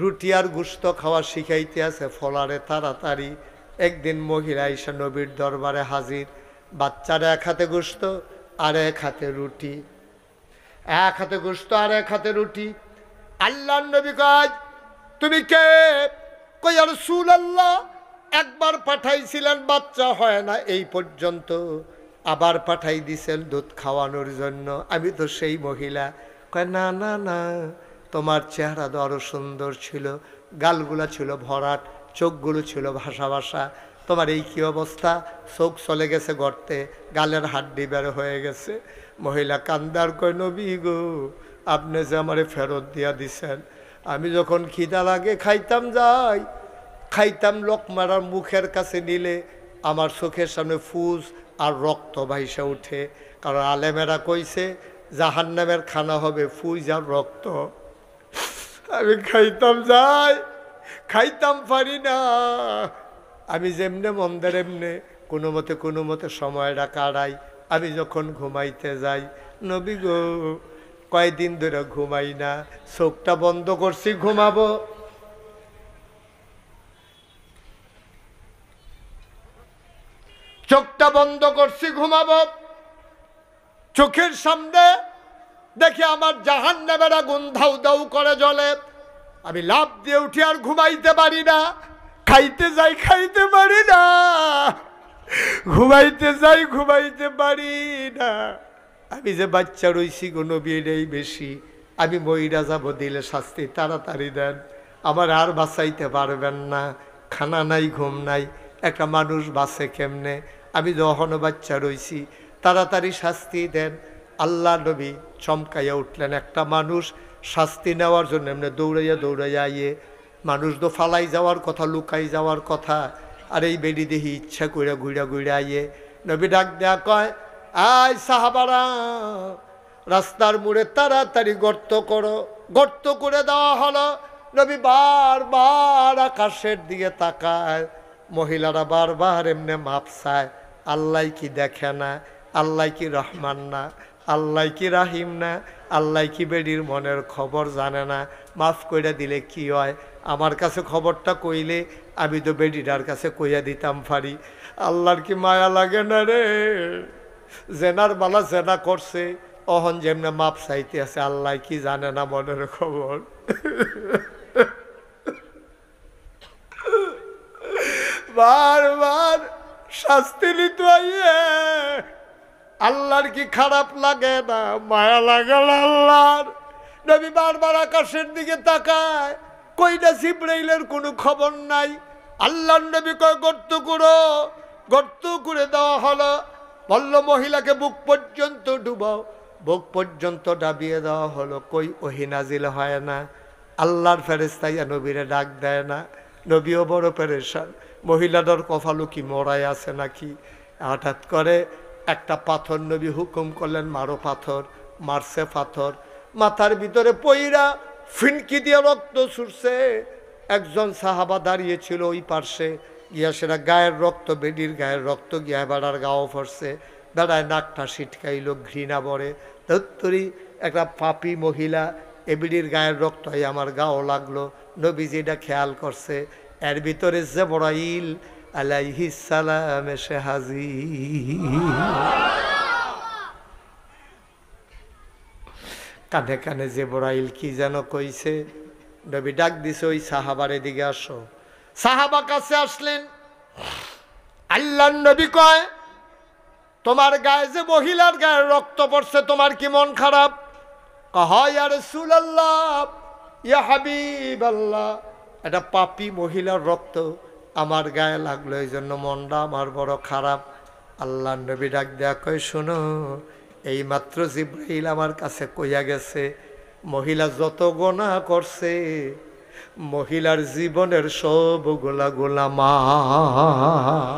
রুটি আর গোশত খাওয়া শিখাইতে আছে ফলারে তাড়াতাড়ি। একদিন মহিলা ঈশা নবীর দরবারে হাজির, বাচ্চার এক হাতে গোশত আর এক হাতে রুটি, এক হাতে গোশত আর এক হাতে রুটি। আল্লাহর নবী কয়, তুমি কে? কই আর রাসূলুল্লাহ, একবার পাঠাইছিলেন বাচ্চা হয় না এই পর্যন্ত, আবার পাঠাই দিছেন দুধ খাওয়ানোর জন্য, আমি তো সেই মহিলা। কয় না না না, তোমার চেহারা তো আরো সুন্দর ছিল, গালগুলা ছিল ভরাট, চোখগুলো ছিল ভাসা ভাসা, তোমার এই কি অবস্থা? চোখ চলে গেছে গর্তে, গালের হাড্ডি বের হয়ে গেছে। মহিলা কান্দার কয়, নবী গো, আপনি যে আমারে ফেরত দিয়া দিছেন, আমি যখন খিদা লাগে খাইতাম যাই, খাইতাম লোকমারার মুখের কাছে নিলে আমার চোখের সামনে ফুস আর রক্ত ভাইসা উঠে। কারণ আলেমেরা কইছে জাহান্নামের খানা হবে ফুইজার রক্ত। আমি খাইতাম যাই, খাইতাম পারি না। আমি যেমনে মন্দের এমনে কোনো মতে সময়টা কাটাই। আমি যখন ঘুমাইতে যাই, নবী গো কয়দিন ধরে ঘুমাই না, চোখটা বন্ধ করছি ঘুমাবো, চোখটা বন্ধ করছি ঘুমাবো, চোখের সামনে দেখি আমার জাহান্নামের আগুন ধাউ ধাউ করে জ্বলে। আমি লাফ দিয়ে উঠি আর ঘুমাইতে পারি না। খাইতে যাই খাইতে পারি না, ঘুমাইতে যাই ঘুমাইতে পারি না। আমি যে বাচ্চা রইছি কোনো বিয়েটাই বেশি। আমি মইরা যাব, দিলে শাস্তি তাড়াতাড়ি দেন, আমার আর বাঁচাইতে পারবেন না। খানা নাই, ঘুম নাই, একটা মানুষ বাঁচে কেমনে? আমি যখনও বাচ্চা রইছি, তাড়াতাড়ি শাস্তি দেন। আল্লাহ নবী চমকাইয়া উঠলেন। একটা মানুষ শাস্তি নেওয়ার জন্য এমনি দৌড়াইয়া দৌড়াইয়া আইয়ে, মানুষ তো ফালাই যাওয়ার কথা, লুকাই যাওয়ার কথা, আর এই বেডি দেখি ইচ্ছা কইরা ঘুরা ঘুরা আইয়ে। নবী ডাক দেয়া কয়, আয় সাহাবারা, রাস্তার মোড়ে তাড়াতাড়ি গর্ত করো। গর্ত করে দেওয়া হলো। নবী বারবার আকাশের দিকে তাকায়। মহিলারা বারবার এমনি মাপ চায়। আল্লাহ কি দেখে না? আল্লাহ কি রহমান না? আল্লাহ কি রাহিম না? আল্লাহ কি বেডির মনের খবর জানে না? মাফ কইরা দিলে কি হয়? আমার কাছে খবরটা কইলে আমি তো বেডিটার কাছে কইয়া দিতাম পারি। আল্লাহর কি মায়া লাগে না রে? জেনার বালা জেনা করছে, অহন যেমনে মাপ চাইতে আছে, আল্লাহ কি জানে না মনের খবর? বারবার শাস্তি নিত আইয়ে। আল্লাহর কি খারাপ লাগে না? মায়া লাগে না আল্লাহর? নবী বারবার আকাশের দিকে তাকায়, কইটা জিবরাইলের কোনো খবর নাই। আল্লাহর নবী কয় গর্ত করো। গর্ত করে দেওয়া হলো। বলল মহিলাকে বুক পর্যন্ত ডুবাও। বুক পর্যন্ত ডাবিয়ে দেওয়া হলো। কই ওহী নাজিল হয় না। আল্লাহর ফেরেশতা নবীরে ডাক দেয় না। নবীও বড় পেরেশান। মহিলাটার কপালও কি মরাই আছে নাকি? হঠাৎ করে একটা পাথর নবী হুকুম করলেন, মারো পাথর। মারছে পাথর, মাথার ভিতরে পইরা ফিনকি দিয়ে রক্ত ছুটছে। একজন সাহাবা দাঁড়িয়েছিল ওই পার্শ্বে, গিয়া সেটা গায়ের রক্ত, বেডির গায়ের রক্ত গিয়া বেড়ার গাও পড়ছে। বেড়ায় নাকটা ছিটকাইল, ঘৃণা বড়ে। ধত্তরি একটা পাপি মহিলা, এবিডির গায়ের রক্ত আমার গাও লাগলো। নবীজি এটা খেয়াল করছে। এর ভিতরে জিবরাইল আলাইহিস সালাম এসে হাজির। কানে কানে জিবরাইল কি যেন কইছে। নবী ডাক দিছে, ওই সাহাবার এদিকে আসো। সাহাবা কাছে আসলেন। আল্লাহর নবী কয়, তোমার গায়ে যে মহিলার গায়ে রক্ত পড়ছে, তোমার কি মন খারাপ? কয় ইয়া রাসূলুল্লাহ, ইয়া হাবিবাল্লাহ, এটা পাপী মহিলার রক্ত আমার গায়ে লাগলো, এই জন্য মনটা আমার বড় খারাপ। আল্লাহর নবী ডাক দেয়া কয়, শোনো, এই মাত্র জিবরাইল আমার কাছে কইয়া গেছে, মহিলা যত গুনাহ করছে, মহিলার জীবনের সবগুলা গুনাহ মাফ।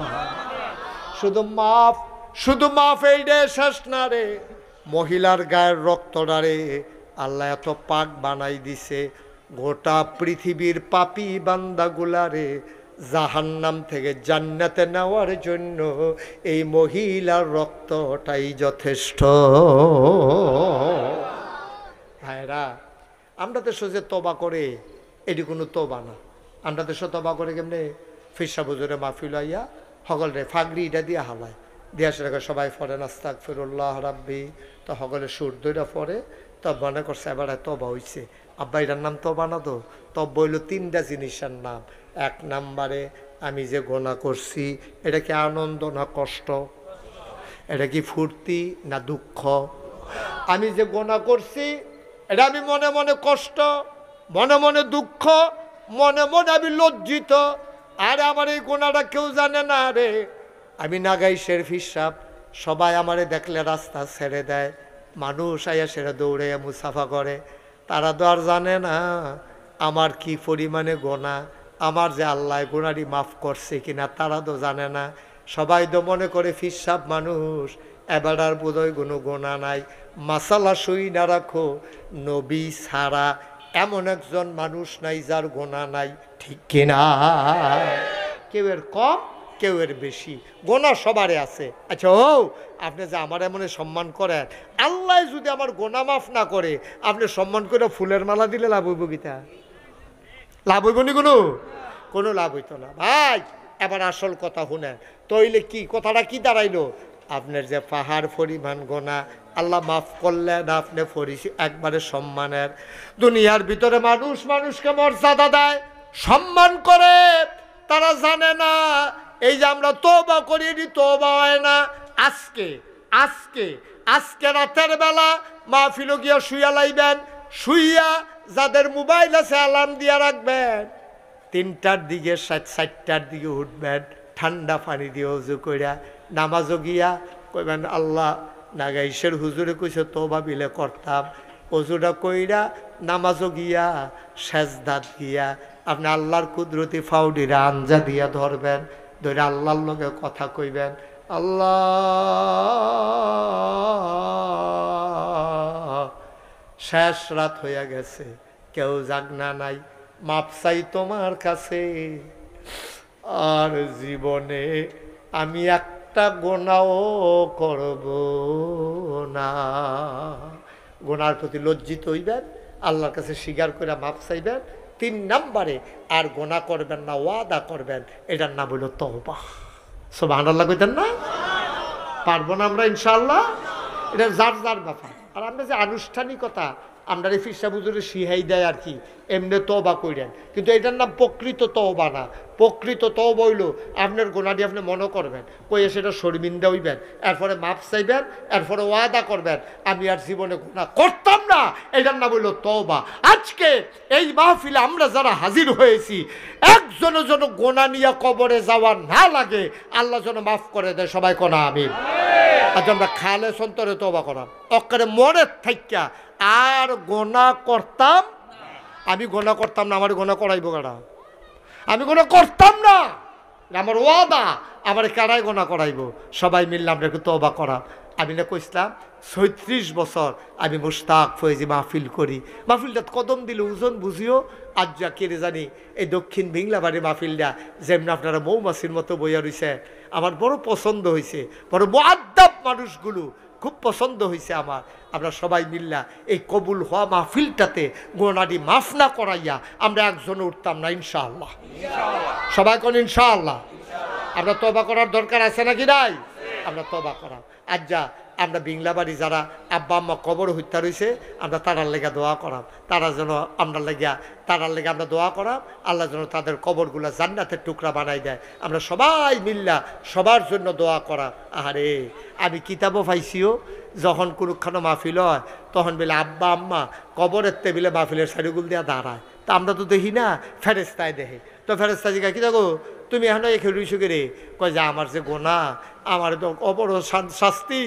শুধু মাফ এইডে শেষ না রে, মহিলার গায়ের রক্তটা রে আল্লাহ এত পাক বানাই দিছে, গোটা পৃথিবীর পাপী বান্দাগুলারে জাহান্নাম থেকে জান্নাতে নেওয়ার জন্য এই মহিলার রক্তটাই যথেষ্ট। ভাইরা, আমরা দেশ যে তবা করে, এটি কোনো তবা না। আমরা দেশ তবা করে কেমনে? ফিরসা বুজুরে মাহফিল আইয়া সকলে ফাগরি এটা দিয়া হালায়, দিয়া সেটাকে সবাই পড়েন আস্তাগফিরুল্লাহ রাব্বি, তো সকলে সুর দইটা পড়ে, তো মনে করছে এবার তবা হইছে। আব্বা এটার নাম তবা না, তো তব বইল তিনটা জিনিসের নাম। এক নাম্বারে, আমি যে গোনা করছি এটা কি আনন্দ না কষ্ট? এটা কি ফুর্তি না দুঃখ? আমি যে গোনা করছি এটা আমি মনে মনে কষ্ট, মনে মনে দুঃখ, মনে মনে আমি লজ্জিত। আর আমার এই গোনাটা কেউ জানে না রে। আমি নাগাই শেরফ হিসাব, সবাই আমারে দেখলে রাস্তা ছেড়ে দেয়, মানুষ আইয়া সেটা দৌড়ে মুসাফা করে। তারা তো আর জানে না আমার কি পরিমাণে গোনা, আমার যে আল্লাহ গোনারি মাফ করছে কিনা তারা তো জানে না। সবাই তো মনে করে ফিসাব মানুষ, এবার আর বোধহয় কোনো গোনা নাই। মাসালা সই না রাখো, নবী ছাড়া এমন একজন মানুষ নাই যার গোনা নাই, ঠিক কিনা? কেউ এর কম, কেউ এর বেশি, গোনা সবারে আছে। আচ্ছা ও আপনি যে আমার এমনে সম্মান করেন, আল্লাহ যদি আমার গোনা মাফ না করে, আপনি সম্মান করে ফুলের মালা দিলে লাভ হইব গীতা? লাভ হইব নি? কোনো লাভ হইতো না ভাই। এবার আসল কথা শুনেন, তইলে কি কথাটা কি দাঁড়াইলো? আপনার যে পাহাড় পরিমাণ গোনা আল্লাহ মাফ করলেন, আপনি ফরিসি একবারে সম্মানের। দুনিয়ার ভিতরে মানুষ মানুষকে মর্যাদা দেয়, সম্মান করে, তারা জানে না এই যে আমরা তওবা করি, এটি তওবা হয় না। আজকে আজকে আজকে রাতের বেলা মাহফিল গিয়া শুইয়া লাইবেন, শুইয়া যাদের মোবাইল আছে অ্যালার্ম দিয়া রাখবেন, 3টার দিকে 4টার দিকে উঠবেন, ঠান্ডা পানি দিয়ে অজু কইরা নামাজও গিয়া কইবেন আল্লাহ নাগাইশের হুজুরে কইছে তওবা বিলে করতাম, অজুটা কইরা নামাজও গিয়া সেজদাত গিয়া আপনি আল্লাহর কুদরতি ফাউডিরা আঞ্জা দিয়া ধরবেন, ধরে আল্লাহর লগে কথা কইবেন, আল্লাহ শেষ রাত হইয়া গেছে, কেউ জাগনা নাই, মাপ চাই তোমার কাছে, আর জীবনে আমি একটা গোনাও করব না। গোনার প্রতি লজ্জিত হইবেন, আল্লাহর কাছে স্বীকার করে মাপ চাইবেন। 3 নম্বরে আর গোনা করবেন না, ওয়াদা করবেন, এটার নাম হইল তওবা। সুবহানাল্লাহ কইতেন না? পারবো না আমরা ইনশাআল্লাহ? এটা যার যার ব্যাপার। আর আমরা যে আনুষ্ঠানিকতা আমরা এই ফিরসা হুজুরে শিহাই দেয় আর কি, এমনি তওবা কইরেন, কিন্তু এটার নাম প্রকৃত তওবা না। প্রকৃত তওবা হইল আপনার গোনাটি আপনি মনে করবেন, কইয়ে সেটা শর্মিন্দা হইবেন, এরপরে মাপ চাইবেন, এরপরে ওয়াদা করবেন আমি আর জীবনে গোনা করতাম না, এটার নাম হইল তওবা। আজকে এই মাহফিলে আমরা যারা হাজির হয়েছি, একজনের জন্য গোনা নিয়ে কবরে যাওয়া না লাগে, আল্লাহ যেন মাফ করে দেয়, সবাই কোনা আমিন। আজ আমরা খালে সন্তরে তওবা করাম, অক্কারে মনের থাইকা আর গোনা করতাম, আমি গোনা করতাম না, আমার গোনা করাইব কারা? আমি গোনা করতাম না, আমার ওয়াদা, আমার কারাই গোনা করাইব? সবাই মিললাম আমরা একটু তওবা করা। আমি না কইছিলাম 36 বছর আমি মুশতাক ফয়েজি মাহফিল করি, মাহফিলটা কদম দিলে ওজন বুঝিও। আজ যা কেড়ে জানি এই দক্ষিণ ভিংলাবাড়ি মাহফিলটা যেমন আপনারা মৌমাছির মতো বইয়া রইছে, আমার বড় পছন্দ হয়েছে, বড় মুআদ্দাব মানুষগুলো খুব পছন্দ হয়েছে আমার। আমরা সবাই মিল্লা এই কবুল হওয়া মাহফিলটাতে গোনাটি মাফ না করাইয়া আমরা একজনে উঠতাম না ইনশাআল্লাহ। সবাই কোন ইনশাআল্লাহ? আমরা তওবা করার দরকার আছে নাকি নাই? আমরা তওবা করা। আজ যা আমরা বিংলাবাড়ি যারা আব্বা আম্মা কবর হত্যা রয়েছে, আমরা তারার লেগা দোয়া করাম, তারা যেন আমরা লেগা তারার লেগে আমরা দোয়া করাম, আল্লাহ যেন তাদের কবরগুলা জান্নাতের টুকরা বানাই দেয়। আমরা সবাই মিল্লা সবার জন্য দোয়া করা। আরে আমি কিতাবও পাইছিও, যখন কোনোখানো মাহফিল হয় তখন বলে আব্বা আম্মা কবরের টেবিলে মাহফিলের সাইডগুল দিয়া দাঁড়ায়, তা আমরা তো দেখি না, ফেরেস্তায় দেখে। তো ফেরেস্তা জিজ্ঞাসা কি দেখো তুমি এখন এখানে রইছো কে রে? কয় যে আমার যে গোনা, আমার তো অপর শাস্তি,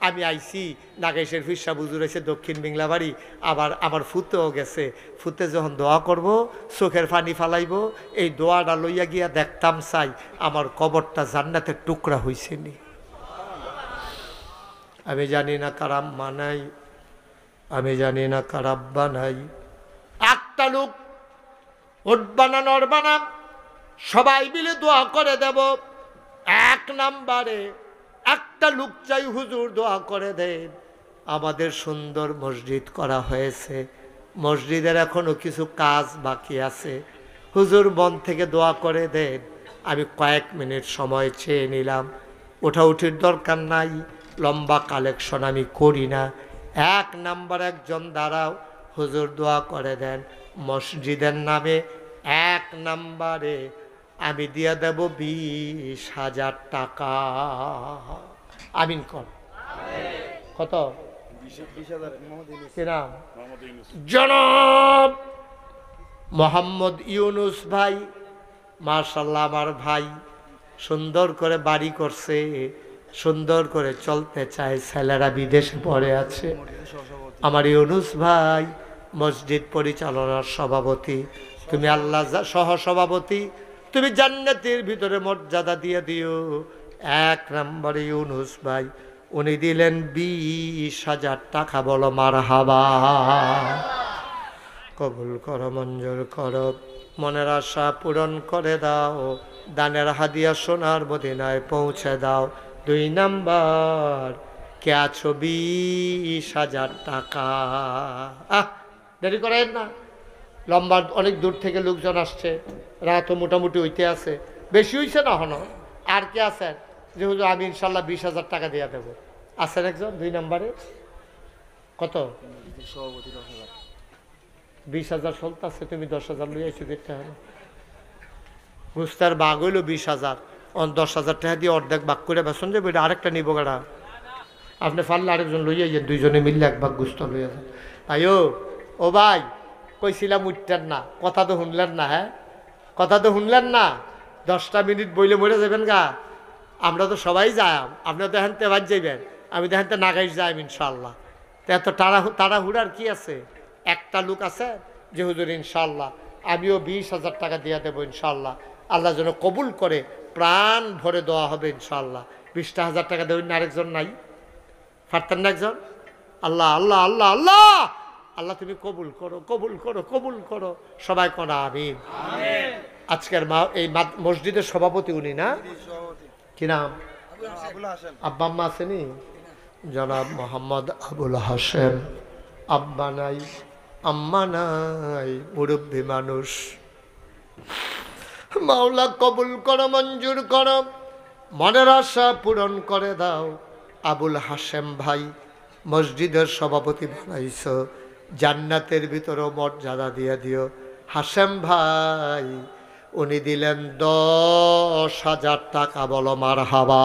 আমি আইছি নাগেশের ফিরসা বুজুর এসে দক্ষিণ বিংলাবাড়ি, আবার আমার ফুতেও গেছে, ফুতে যখন দোয়া করব চোখের পানি ফালাইব, এই দোয়াটা লইয়া গিয়া দেখতাম চাই আমার কবরটা জান্নাতের টুকরা হইছে নি। আমি জানি না কার আম্মা নাই, আমি জানি না কার আব্বা নাই, একটা লোক উঠবা না নড়বা না, সবাই মিলে দোয়া করে দেব। 1 নম্বরে একটা লোক চাই, হুজুর দোয়া করে দেন। আমাদের সুন্দর মসজিদ করা হয়েছে, মসজিদের এখনো কিছু কাজ বাকি আছে, হুজুর মন থেকে দোয়া করে দেন। আমি কয়েক মিনিট সময় চেয়ে নিলাম, ওঠাউঠির দরকার নাই, লম্বা কালেকশন আমি করি না। 1 নম্বর একজন দাঁড়াও, হুজুর দোয়া করে দেন মসজিদের নামে। 1 নম্বরে আমি দিয়া দেব 20,000 টাকা। আমিন কর। কত? 20,000। নাম? জনাব মোহাম্মদ ইউনুস ভাই, মাশাআল্লাহ আমার ভাই, সুন্দর করে বাড়ি করছে, সুন্দর করে চলতে চায়, ছেলেরা বিদেশে পড়ে আছে। আমার ইউনুস ভাই মসজিদ পরিচালনার সভাপতি, তুমি আল্লাহ সহ সভাপতি, তুমি জান্নাতের ভিতরে মর্যাদা দিয়ে দিও। এক নম্বরে ইউনুস ভাই, উনি দিলেন 20,000 টাকা। বলো মারহাবা। কবুল করো, মঞ্জুর করো, মনের আশা পূরণ করে দাও, দানের হাদিয়া সোনার মদিনায় পৌঁছে দাও। 2 নাম্বার, কে আছো 20,000 টাকা। দেরি করেন না, লম্বা অনেক দূর থেকে লোকজন আসছে, রাতও মোটামুটি হইতে আছে, বেশি হইছে না হনো। আর কে আছেন যে হুজুর আমি ইনশাল্লাহ 20,000 টাকা দিয়ে দেবো? আছেন একজন 2 নম্বরে? কত? 20,000 চলতেছে, তুমি 10,000 লই আইছো দেখতে হবে। গুস্তার বাঘ হইল 20,000, 10,000 টাকা দিয়ে অর্ধেক বাঘ করে বেসন যাবে, এটা আরেকটা নিব গাড়া। আপনি পারলে আরেকজন লইয়া যান, 2জনে মিললে 1 ভাগ গুস্ত লইয়া যান। আইও ও ভাই, কইছিলাম উঠতেন না, কথা তো শুনলেন না। হ্যাঁ, কথা তো শুনলেন না। 10টা মিনিট বইলে মরে যাবেন গা। আমরা তো সবাই যাই, আপনারা তো এখান থেকে বাদ যাইবেন, আমি তো এখান থেকে নাগাইশ যাই ইনশাল্লাহ। তো এত তাড়াহুড়ার কি আছে? একটা লোক আছে যে হুজুর ইনশাল্লাহ আমিও 20,000 টাকা দিয়ে দেবো ইনশাল্লাহ, আল্লাহ যেন কবুল করে, প্রাণ ভরে দেওয়া হবে ইনশাল্লাহ। 20,000 টাকা দেবেন না? আরেকজন নাই? পারতেন না একজন? আল্লাহ আল্লাহ আল্লাহ আল্লাহ আল্লাহ, তুমি কবুল করো, কবুল করো, কবুল করো, সবাই করা আমিন। আজকের এই মসজিদের সভাপতি উনি না? কি নাম? আব্বা আম্মা আসেনি? জনাব মোহাম্মদ আবুল হাশেম। আব্বা নাই, আম্মা নাই, মুরব্বী মানুষ। মাওলা কবুল করো, মঞ্জুর করো, মনের আশা পূরণ করে দাও। আবুল হাশেম ভাই মসজিদের সভাপতি বানাইছ, জান্নাতের ভিতরেও মর্যাদা দিয়ে দিও। হাশেম ভাই উনি দিলেন 10,000 টাকা। বলো মারহাবা।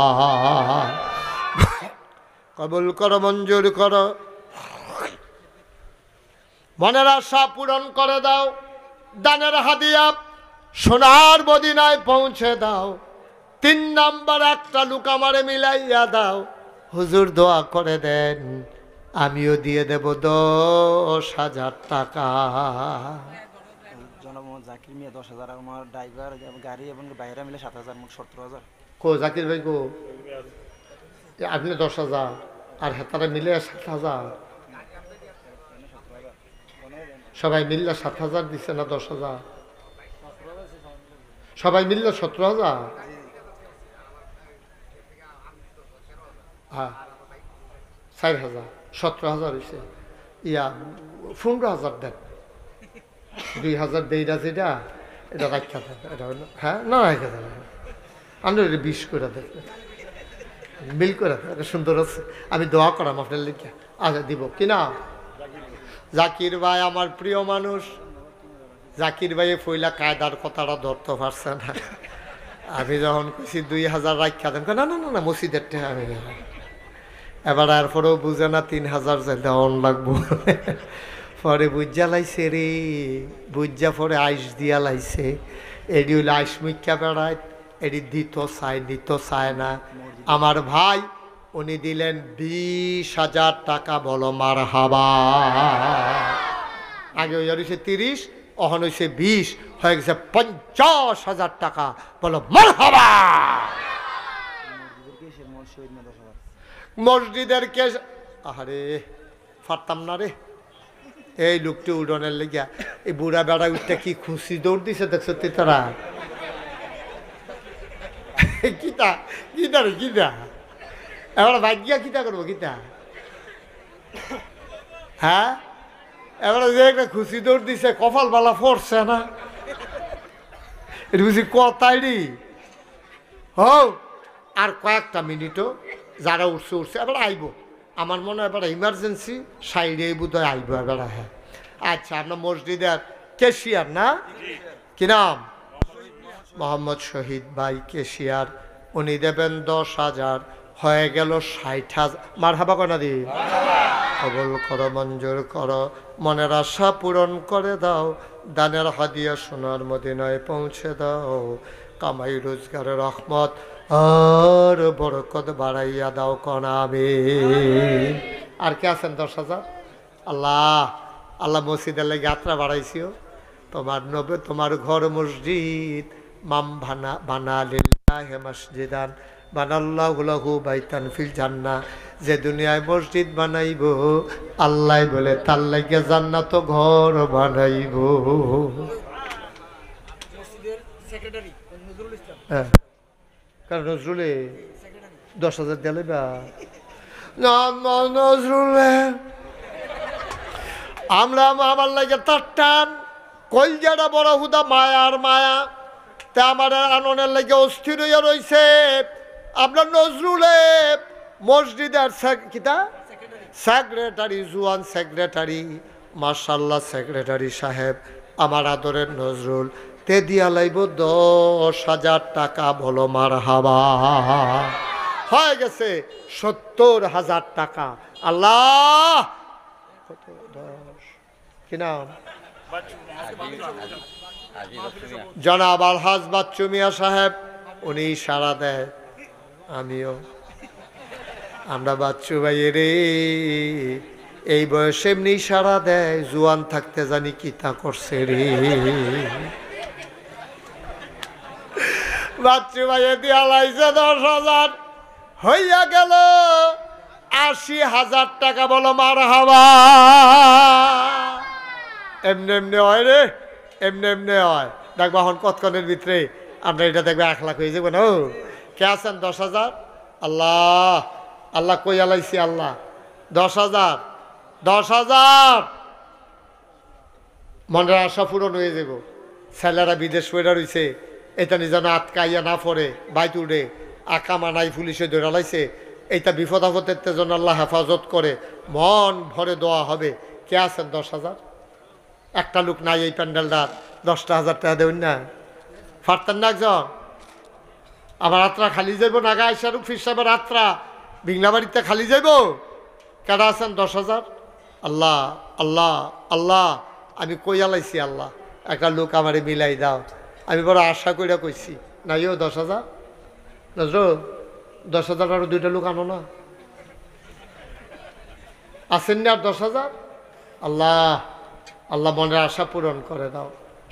কবুল করো, মঞ্জুর করো, মনের আশা পূরণ করে দাও, দানের হাদিয়া সোনার মদিনায় পৌঁছে দাও। 3 নাম্বার, একটা লোক আমারে মিলাইয়া দাও। হুজুর দোয়া করে দেন, আমিও দিয়ে দেব 10,000 টাকা। জনাব মোহাম্মদ জাকির মিয়া 10,000, আমার ড্রাইভার গাড়ি এবং বাইরে মিলে 7,000, মোট 17,000। কো জাকির ভাই গো, আপনি 10,000 আর হেতারা মিলে 7,000, সবাই মিললে 7,000 দিচ্ছে না 10,000? সবাই মিললে 17,000। হ্যাঁ, 4,000, 17,000 হয়েছে। 15,000 দেন, 2,000 দেইরা যেটা, এটা রাখা দেন। এটা হ্যাঁ না, রাখা দেন, আমি 20 করে দেন, মিল করে দেন, এটা সুন্দর আছে। আমি দোয়া করাম আপনার লিখে। আচ্ছা দিব কিনা? জাকির ভাই আমার প্রিয় মানুষ। জাকির ভাই ফইলা কায়দার কথাটা ধরতে পারছে না। আমি যখন খুশি 2,000 রাখা দেন, না না না না, মসজিদের টাকা আমি এবার এরপরেও বুঝে না 3,000 যে দেওয়ান লাগবো। পরে বুঝা লাইছে রে, বুঝা পরে আইস দিয়া লাইছে। এডি হইলে আইস মুখ্যা বেড়ায়, এডি দিত চায়, দিত চায় না। আমার ভাই উনি দিলেন 20,000 টাকা। বলো মারহাবা। আগে ওই হয়েছে 30, অহন হয়েছে 20, হয়ে গেছে 50,000 টাকা। বলো মারহাবা। মসজিদের কেস, আরে পারতাম না রে। এই লোকটি উড়নের লেগিয়া এই বুড়া বেড়া উঠতে কি খুশি দৌড় দিছে, দেখছো তারা? কিতা কিতা রে কিতা, এবার ভাগ্যা কিতা করবো কিতা? হ্যাঁ, এবার যে একটা খুশি দৌড় দিছে, কপাল বালা পড়ছে না, এটা বুঝি কথাই রে। হোক আর কয়েকটা মিনিটও, যারা উঠছে উঠছে, এবার আইব। আমার মনে হয় এবার ইমার্জেন্সি সাইডে বোধ হয় আইব এবার। হ্যাঁ আচ্ছা, আপনার মসজিদের কেশিয়ার না? কি নাম? মোহাম্মদ শহীদ ভাই কেশিয়ার। উনি দেবেন 10,000, হয়ে গেল 60,000। মারহাবা কনা দি। কবুল করো, মঞ্জুর করো, মনের আশা পূরণ করে দাও, দানের হাদিয়া সোনার মদিনায় পৌঁছে দাও। কামাই রোজগারের রহমত আর বরকত বাড়াইয়া দাও কনা আমিন। আর কে আছেন 10,000? আল্লাহ আল্লাহ, মসজিদের লাগে যাত্রা বাড়াইছিও। তোমার তোমার ঘর মসজিদ, মাম বানা লিল্লাহি মসজিদান বানাল্লাহু লাহু বাইতান ফিল জান্নাহ, যে দুনিয়ায় মসজিদ বানাইব আল্লাহ বলে তার লাগে জান্নাত ঘর বানাইব। হ্যাঁ, কারণ নজরুলে 10,000 দিলে বা নজরুলে আমরা আমার লাগে তার টান কলজাটা বড় হুদা মায়ার মায়া, তা আমার আননের লাগে অস্থির হইয়া রইছে। আপনার নজরুলে মসজিদের কিতা সেক্রেটারি, জুয়ান সেক্রেটারি, মাশাআল্লাহ সেক্রেটারি সাহেব, আমার আদরের নজরুল তে দিয়া লাইব 10,000 টাকা, বলো মারহাবা। হয়ে গেছে 70,000 টাকা। আল্লাহ কত 10 কি নাম জনাব আলহাজ বাচ্চু মিয়া সাহেব, উনি ইশারা দেয় আমিও, আমরা বাচ্চু ভাই রে এই বয়সে এমনি ইশারা দেয়, জুয়ান থাকতে জানি কি তা করছে রে। বাচ্চু ভাই দিয়া লাইছে 10,000, হইয়া গেল 80,000 টাকা, বলো মারহাবা। এমনি এমনি হয় রে, এমনি এমনি হয়। দেখবো এখন কতক্ষণের ভিতরে আমরা এটা দেখবো 1 লাখ হয়ে যাবো না। ও কে আছেন 10,000? আল্লাহ আল্লাহ কই আলাইছি আল্লাহ 10,000 10,000 মনের আশা পূরণ হয়ে যাব। ছেলেরা বিদেশ পড়া রয়েছে, এটা যেন আটকাইয়া না পড়ে, বাইত উঠে আঁকা মানাই পুলিশে ধরে লাইছে, এইটা বিপদ আপদের জন্য আল্লাহ হেফাজত করে, মন ভরে দোয়া হবে। কে আছেন 10,000? একটা লোক নাই এই প্যান্ডেলটা 10,000 টাকা দেবেন না, পারতেন না একজন? আবার রাত্রা খালি যাইব, নাগা আইসারুক ফির সাহেবের রাত্রা বিংলাবাড়িতে খালি যাইব। কেডা আছেন 10,000? আল্লাহ আল্লাহ আল্লাহ আমি কইয়া লাইছি আল্লাহ একটা লোক আমারে মিলাই দাও। আমি বড় আশা কইরা কইছি নাইও 10,000 নজরুল 10,000 আরো 2টা লোক আনো না, আসেন না আর 10,000? আল্লাহ আল্লাহ মনের আশা পূরণ করে দাও,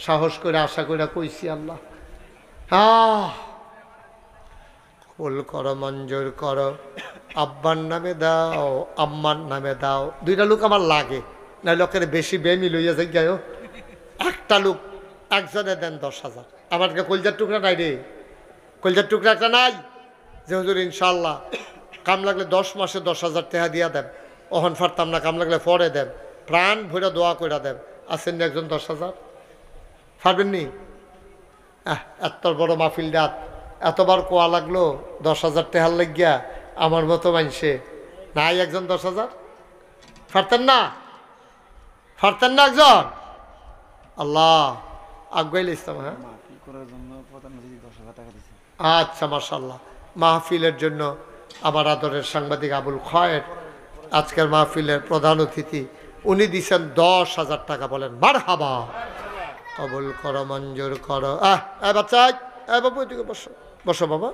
সাহস করে আশা কইরা কইছি আল্লাহ। কবুল করো, মঞ্জুর করো, আব্বার নামে দাও, আম্মার নামে দাও। 2টা লোক আমার লাগে, না লোকের বেশি বেমি লইয়া যাই গায়। একটা লোক একজনে দেন 10,000। আমার কলজার টুকরা নাই রে, কলজার টুকরা একটা নাই যে হুজুর ইনশাল্লাহ কাম লাগলে 10 মাসে 10,000 টাকা দিয়া দেন, অহন ফারতাম না, কাম লাগলে পরে দেন, প্রাণ ভরে দোয়া করে দেন। আসেন না একজন 10,000? পারবেন নি? এত বড় মাহফিল ডাত এতবার কোয়া লাগলো 10,000 টাকার লাগিয়া, আমার মতো মানছে নাই একজন 10,000? পারতেন না? পারতেন না একজন? আল্লাহ আগুয়াইল ইসলাম। হ্যাঁ মাহফিল করার জন্য প্রধানমন্ত্রী 10,000 টাকা দিয়েছে। আচ্ছা মাশাআল্লাহ। মাহফিলের জন্য আমার আদরের সাংবাদিক আবুল খয়ের, আজকের মাহফিলের প্রধান অতিথি, উনি দিচ্ছেন 10,000 টাকা। বলেন মারহাবা। কবুল করো, মঞ্জুর করো। বাচ্চা বাবু এদিকে বসো, বসো বাবা।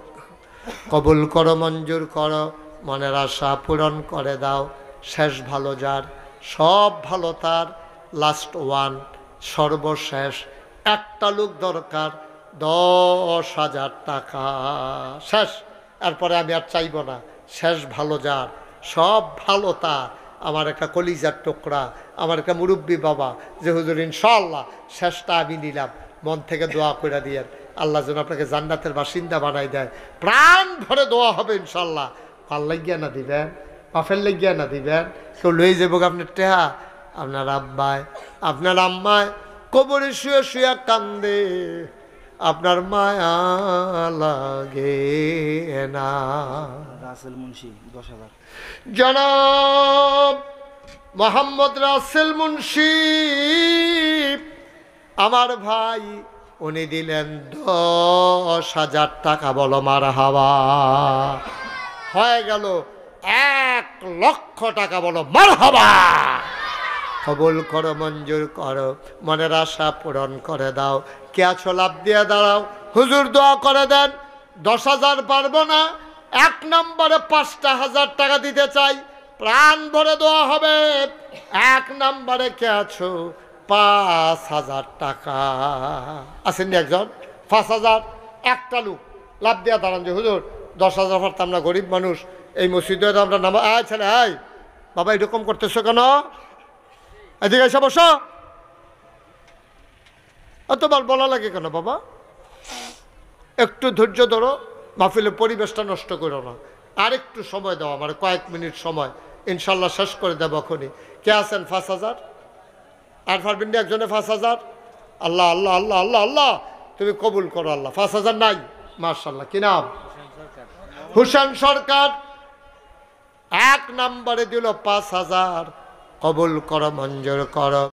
কবুল করো, মঞ্জুর করো, মনের আশা পূরণ করে দাও। শেষ ভালো যার, সব ভালো তার, লাস্ট ওয়ান, সর্বশেষ একটা লোক দরকার, 10,000 টাকা। শেষ, এরপরে আমি আর চাইব না। শেষ ভালো যার, সব ভালো তার, আমার একটা কলিজার টুকরা, আমার একটা মুরব্বী বাবা, যে হুজুর ইনশাআল্লাহ শেষটা আমি নিলাম, মন থেকে দোয়া করে দিয়েন আল্লাহ যেন আপনাকে জান্নাতের বাসিন্দা বানাই দেয়। প্রাণ ভরে দোয়া হবে ইনশাআল্লাহ। কাল লাগিয়া না দিবেন, পাফের লাগিয়া না দিবেন, কেউ লই যাবো আপনার টেহা। আপনার আব্বায় আপনার আম্মায় কবরে শুয়ে শুয়ে কান্দে, আপনার মায়া লাগে না। রাসেল মুন্সি 10,000। জনাব মোহাম্মদ রাসেল মুন্সি আমার ভাই, উনি দিলেন 10,000 টাকা। বলো মারহাবা। হয়ে গেল 1,00,000 টাকা। বলো মারহাবা। কবুল করো, মঞ্জুর করো, মনের আশা পূরণ করে দাও। কে আছো লাভ দিয়ে দাঁড়াও, হুজুর দোয়া করে দেন। 10,000 পারবো না, 1 নম্বরে 5,000 টাকা দিতে চাই, প্রাণ ভরে দোয়া হবে। 1 নম্বরে কে আছো, 5,000 টাকা। আসেননি একজন? 5,000। একটা লোক লাভ দিয়া দাঁড়ান যে হুজুর 10,000 পারতাম না, গরিব মানুষ। এই মসজিদে আমরা নামা আয় ছেলে আয় বাবা এরকম করতেছো কেন? এদিকে এসে বসো। এতবার বলা লাগে কেন বাবা? একটু ধৈর্য ধরো, মাহফিলের পরিবেশটা নষ্ট করো না। আরেকটু সময় দাও আমার, কয়েক মিনিট সময়, ইনশাল্লাহ শেষ করে দেবো এখনই। কে আছেন 5,000? আর পারবেন না একজনে 5,000? আল্লাহ আল্লাহ আল্লাহ আল্লাহ আল্লাহ, তুমি কবুল করো আল্লাহ। 5,000 নাই? মাশাল্লাহ। কি নাম? হুসেন সরকার। 1 নম্বরে দিল 5,000। কবুল করো, মঞ্জুর করো।